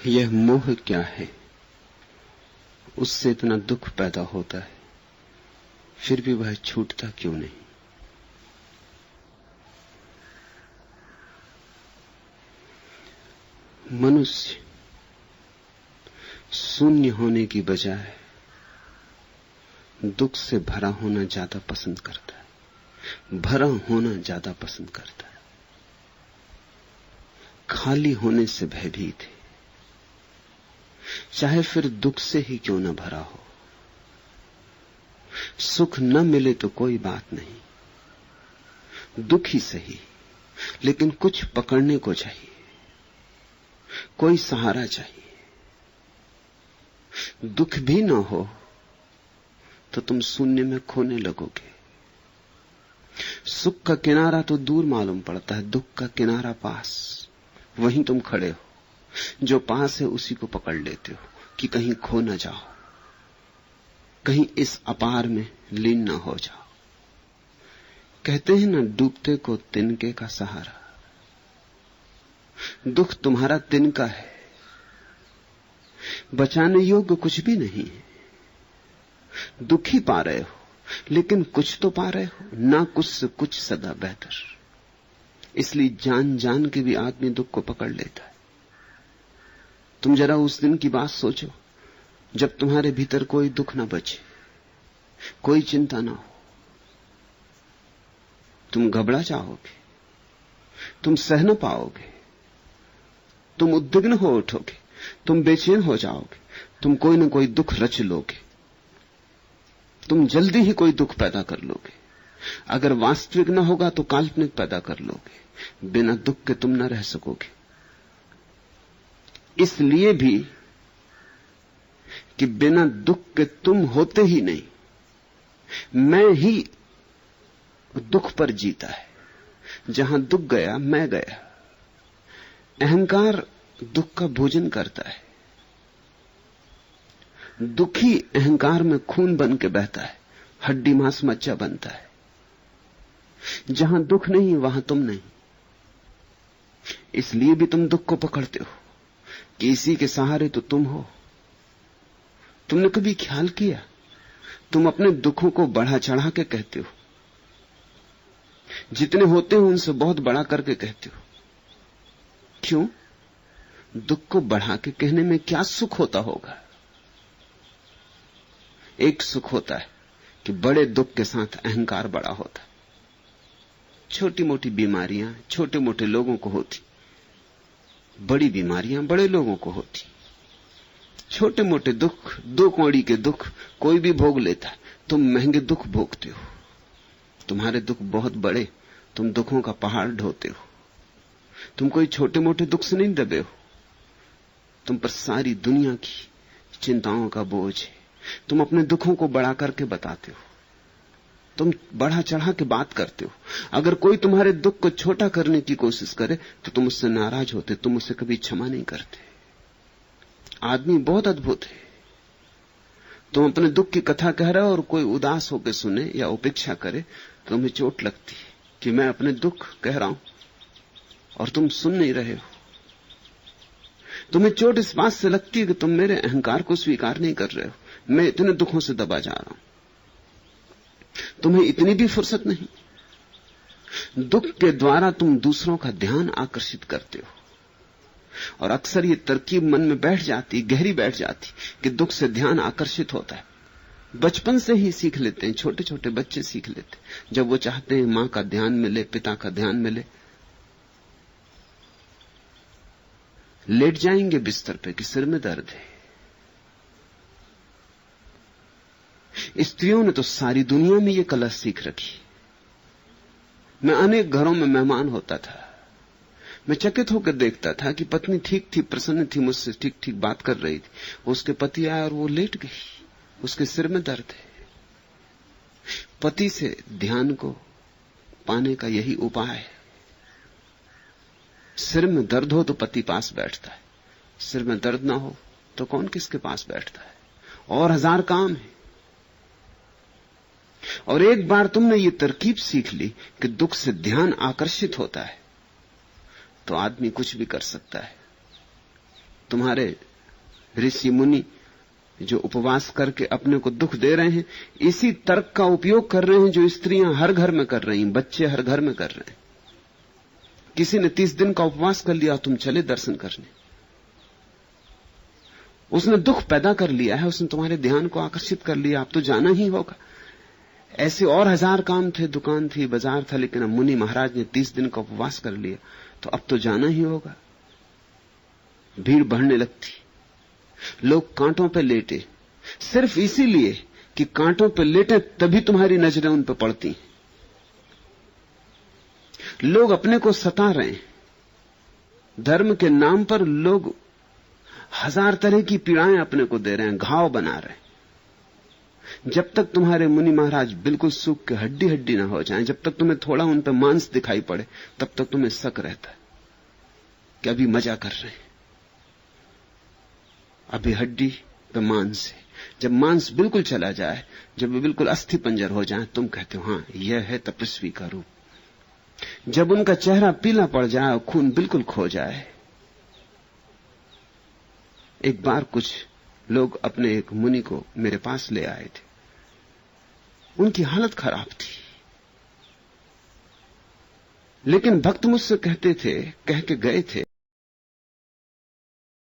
यह मोह क्या है, उससे इतना दुख पैदा होता है, फिर भी वह छूटता क्यों नहीं? मनुष्य शून्य होने की बजाय दुख से भरा होना ज्यादा पसंद करता है, भरा होना ज्यादा पसंद करता है, खाली होने से भयभीत है, चाहे फिर दुख से ही क्यों न भरा हो। सुख न मिले तो कोई बात नहीं, दुख ही सही, लेकिन कुछ पकड़ने को चाहिए, कोई सहारा चाहिए। दुख भी न हो तो तुम शून्य में खोने लगोगे। सुख का किनारा तो दूर मालूम पड़ता है, दुख का किनारा पास, वहीं तुम खड़े हो, जो पास है उसी को पकड़ लेते हो कि कहीं खो न जाओ, कहीं इस अपार में लीन न हो जाओ। कहते हैं ना, डूबते को तिनके का सहारा। दुख तुम्हारा तिनका है, बचाने योग्य कुछ भी नहीं है। दुख ही पा रहे हो, लेकिन कुछ तो पा रहे हो ना, कुछ से कुछ सदा बेहतर। इसलिए जान जान के भी आदमी दुख को पकड़ लेता है। तुम जरा उस दिन की बात सोचो जब तुम्हारे भीतर कोई दुख ना बचे, कोई चिंता ना हो। तुम घबरा जाओगे, तुम सह न पाओगे, तुम उद्विग्न हो उठोगे, तुम बेचैन हो जाओगे, तुम कोई न कोई दुख रच लोगे, तुम जल्दी ही कोई दुख पैदा कर लोगे। अगर वास्तविक न होगा तो काल्पनिक पैदा कर लोगे। बिना दुख के तुम न रह सकोगे। इसलिए भी कि बिना दुख के तुम होते ही नहीं, मैं ही दुख पर जीता है। जहां दुख गया मैं गया। अहंकार दुख का भोजन करता है। दुखी अहंकार में खून बन के बहता है, हड्डी मांस मज्जा बनता है। जहां दुख नहीं वहां तुम नहीं। इसलिए भी तुम दुख को पकड़ते हो कि इसी के सहारे तो तुम हो। तुमने कभी ख्याल किया, तुम अपने दुखों को बढ़ा चढ़ा के कहते हो, जितने होते हो उनसे बहुत बड़ा करके कहते हो। क्यों? दुख को बढ़ा के कहने में क्या सुख होता होगा? एक सुख होता है कि बड़े दुख के साथ अहंकार बड़ा होता है। छोटी मोटी बीमारियां छोटे मोटे लोगों को होती, बड़ी बीमारियां बड़े लोगों को होती। छोटे मोटे दुख, दो कौड़ी के दुख कोई भी भोग लेता है। तुम महंगे दुख भोगते हो, तुम्हारे दुख बहुत बड़े, तुम दुखों का पहाड़ ढोते हो। तुम कोई छोटे मोटे दुख से नहीं दबे हो, तुम पर सारी दुनिया की चिंताओं का बोझ है। तुम अपने दुखों को बढ़ा करके बताते हो, तुम बढ़ा चढ़ा के बात करते हो। अगर कोई तुम्हारे दुख को छोटा करने की कोशिश करे तो तुम उससे नाराज होते, तुम उसे कभी क्षमा नहीं करते। आदमी बहुत अद्भुत है। तुम अपने दुख की कथा कह रहे हो और कोई उदास होकर सुने या उपेक्षा करे तो तुम्हें चोट लगती है कि मैं अपने दुख कह रहा हूं और तुम सुन नहीं रहे हो। तुम्हें चोट इस बात से लगती है कि तुम मेरे अहंकार को स्वीकार नहीं कर रहे हो। मैं इतने दुखों से दबा जा रहा हूं, तुम्हें इतनी भी फुर्सत नहीं। दुख के द्वारा तुम दूसरों का ध्यान आकर्षित करते हो और अक्सर ये तरकीब मन में बैठ जाती, गहरी बैठ जाती कि दुख से ध्यान आकर्षित होता है। बचपन से ही सीख लेते हैं, छोटे छोटे बच्चे सीख लेते हैं। जब वो चाहते हैं मां का ध्यान मिले, पिता का ध्यान मिले, लेट जाएंगे बिस्तर पे कि सिर में दर्द है। स्त्रियों ने तो सारी दुनिया में ये कला सीख रखी। मैं अनेक घरों में मेहमान होता था, मैं चकित होकर देखता था कि पत्नी ठीक थी, प्रसन्न थी, मुझसे ठीक ठीक बात कर रही थी। उसके पति आया और वो लेट गई, उसके सिर में दर्द है। पति से ध्यान को पाने का यही उपाय है। सिर में दर्द हो तो पति पास बैठता है, सिर में दर्द ना हो तो कौन किसके पास बैठता है। और हजार काम है। और एक बार तुमने ये तरकीब सीख ली कि दुख से ध्यान आकर्षित होता है तो आदमी कुछ भी कर सकता है। तुम्हारे ऋषि मुनि जो उपवास करके अपने को दुख दे रहे हैं, इसी तर्क का उपयोग कर रहे हैं जो स्त्रियां हर घर में कर रही हैं, बच्चे हर घर में कर रहे हैं। किसी ने 30 दिन का उपवास कर लिया, तुम चले दर्शन करने, उसने दुख पैदा कर लिया है, उसने तुम्हारे ध्यान को आकर्षित कर लिया, अब तो जाना ही होगा। ऐसे और 1000 काम थे, दुकान थी, बाजार था, लेकिन अब मुनि महाराज ने 30 दिन का उपवास कर लिया, तो अब तो जाना ही होगा। भीड़ बढ़ने लगती, लोग कांटों पे लेटे, सिर्फ इसीलिए कि कांटों पे लेटे तभी तुम्हारी नजरें उन पे पड़ती। लोग अपने को सता रहे हैं, धर्म के नाम पर लोग 1000 तरह की पीड़ाएं अपने को दे रहे हैं, घाव बना रहे हैं। जब तक तुम्हारे मुनि महाराज बिल्कुल सूख के हड्डी हड्डी ना हो जाएं, जब तक तुम्हें थोड़ा उन पर मांस दिखाई पड़े, तब तक तुम्हें शक रहता है कि अभी मजा कर रहे हैं, अभी हड्डी पे मांस है। जब मांस बिल्कुल चला जाए, जब वे बिल्कुल अस्थि पंजर हो जाए, तुम कहते हो हां यह है तपस्वी का रूप। जब उनका चेहरा पीला पड़ जाए और खून बिल्कुल खो जाए। एक बार कुछ लोग अपने एक मुनि को मेरे पास ले आए थे, उनकी हालत खराब थी, लेकिन भक्त मुझसे कहते थे, कह के गए थे